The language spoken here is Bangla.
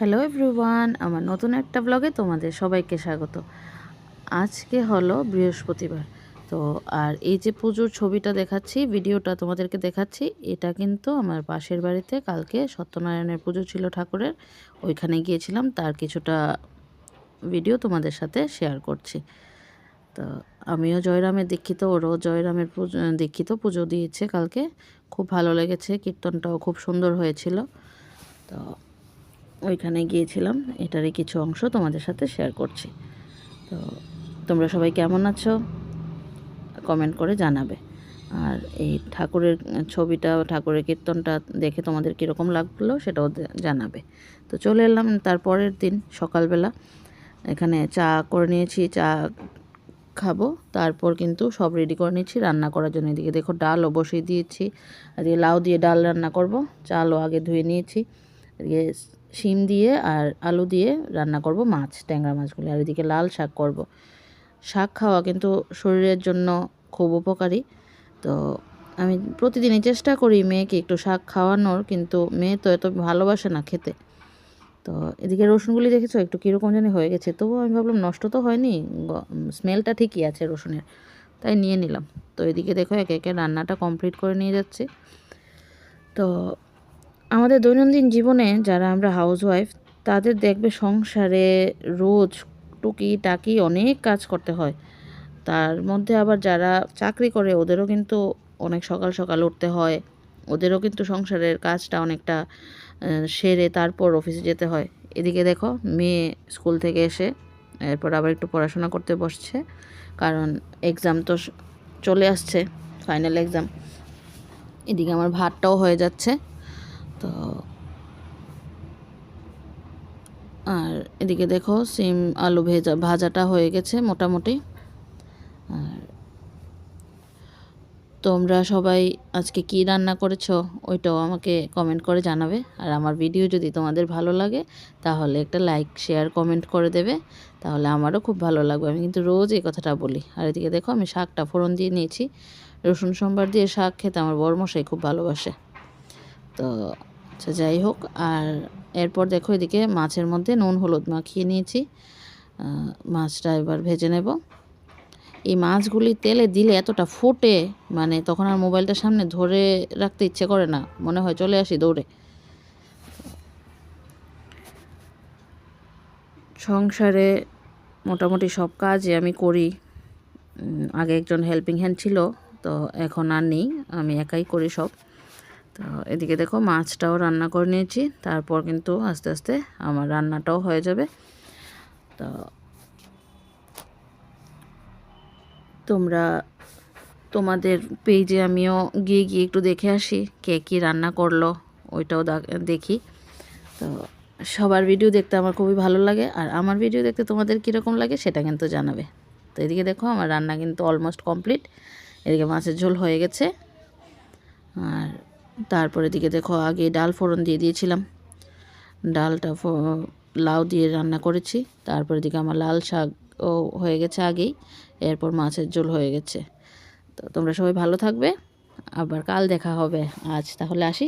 হ্যালো এভরিওয়ান, আমার নতুন একটা ব্লগে তোমাদের সবাইকে স্বাগত। আজকে হলো বৃহস্পতিবার। তো আর এই যে পুজোর ছবিটা দেখাচ্ছি, ভিডিওটা তোমাদেরকে দেখাচ্ছি, এটা কিন্তু আমার পাশের বাড়িতে কালকে সত্যনারায়ণের পুজো ছিল ঠাকুরের, ওইখানে গিয়েছিলাম, তার কিছুটা ভিডিও তোমাদের সাথে শেয়ার করছি। তো আমিও জয়রামের দীক্ষিত, ওরও জয়রামের দীক্ষিত, পুজো দিয়েছে কালকে, খুব ভালো লেগেছে, কীর্তনটাও খুব সুন্দর হয়েছিল। তো ওইখানে গিয়েছিলাম, এটারই কিছু অংশ তোমাদের সাথে শেয়ার করছি। তো তোমরা সবাই কেমন আছো কমেন্ট করে জানাবে। আর এই ঠাকুরের ছবিটা, ঠাকুরের কীর্তনটা দেখে তোমাদের কীরকম লাগলো সেটাও জানাবে। তো চলে এলাম তারপরের দিন সকালবেলা, এখানে চা করে নিয়েছি, চা খাবো, তারপর কিন্তু সব রেডি করে নিয়েছি রান্না করার জন্য। এদিকে দেখো ডালও বসিয়ে দিয়েছি, এদিকে লাউ দিয়ে ডাল রান্না করব, চালও আগে ধুয়ে নিয়েছি, এদিকে শিম দিয়ে আর আলু দিয়ে রান্না করব মাছ, ট্যাংরা মাছগুলো, আর এদিকে লাল শাক করব। শাক খাওয়া কিন্তু শরীরের জন্য খুব উপকারী। তো আমি প্রতিদিনই চেষ্টা করি মেয়েকে একটু শাক খাওয়ানোর, কিন্তু মেয়ে তো এত ভালোবাসে না খেতে। তো এদিকে রসুনগুলি দেখেছো একটু কীরকম জানি হয়ে গেছে, তবুও আমি ভাবলাম নষ্ট তো হয়নি, স্মেলটা ঠিকই আছে রসুনের, তাই নিয়ে নিলাম। তো এদিকে দেখো একে একে রান্নাটা কমপ্লিট করে নিয়ে যাচ্ছে। তো আমাদের দৈনন্দিন জীবনে যারা আমরা হাউসওয়াইফ, তাদের দেখবে সংসারে রোজ টুকিটাকি অনেক কাজ করতে হয়। তার মধ্যে আবার যারা চাকরি করে ওদেরও কিন্তু অনেক সকাল সকাল উঠতে হয়, ওদেরও কিন্তু সংসারের কাজটা অনেকটা সেরে তারপর অফিসে যেতে হয়। এদিকে দেখো মেয়ে স্কুল থেকে এসে এরপর আবার একটু পড়াশোনা করতে বসছে, কারণ এক্সাম তো চলে আসছে, ফাইনাল এক্সাম। এদিকে আমার ভাতটাও হয়ে যাচ্ছে। তো আর এদিকে দেখো সিম আলু ভাজাটা হয়ে গেছে মোটামুটি। আর তোমরা সবাই আজকে কি রান্না করেছো ওইটাও আমাকে কমেন্ট করে জানাবে। আর আমার ভিডিও যদি তোমাদের ভালো লাগে তাহলে একটা লাইক শেয়ার কমেন্ট করে দেবে, তাহলে আমারও খুব ভালো লাগবে। আমি কিন্তু রোজ এই কথাটা বলি। আর এদিকে দেখো আমি শাকটা ফোড়ন দিয়ে নিয়েছি, রসুন সোমবার দিয়ে শাক খেতে আমার বড়মশাই খুব ভালোবাসে। তো আচ্ছা যাই হোক, আর এরপর দেখো এদিকে মাছের মধ্যে নুন হলুদ মাখিয়ে নিয়েছি, মাছটা এবার ভেজে নেব। এই মাছগুলি তেলে দিলে এতটা ফোটে, মানে তখন আর মোবাইলটার সামনে ধরে রাখতে ইচ্ছে করে না, মনে হয় চলে আসি দৌড়ে। সংসারে মোটামুটি সব কাজই আমি করি। আগে একজন হেল্পিং হ্যান্ড ছিল, তো এখন আর নেই, আমি একাই করি সব। তো এদিকে দেখো মাছটাও রান্না করে নিয়েছি, তারপর কিন্তু আস্তে আস্তে আমার রান্নাটাও হয়ে যাবে। তো তোমরা তোমাদের পেজে আমিও গিয়ে গিয়ে একটু দেখে আসি কে কী রান্না করলো, ওইটাও দেখি। তো সবার ভিডিও দেখতে আমার খুবই ভালো লাগে, আর আমার ভিডিও দেখতে তোমাদের কীরকম লাগে সেটা কিন্তু জানাবে। তো এদিকে দেখো আমার রান্না কিন্তু অলমোস্ট কমপ্লিট। এদিকে মাছের ঝোল হয়ে গেছে, আর তারপরে এদিকে দেখো আগে ডাল ফোড়ন দিয়ে দিয়েছিলাম, ডালটা লাউ দিয়ে রান্না করেছি। তারপর এদিকে আমার লাল শাকও হয়ে গেছে আগেই, এরপর মাছের ঝোল হয়ে গেছে। তো তোমরা সবাই ভালো থাকবে, আবার কাল দেখা হবে। আজ তাহলে আসি।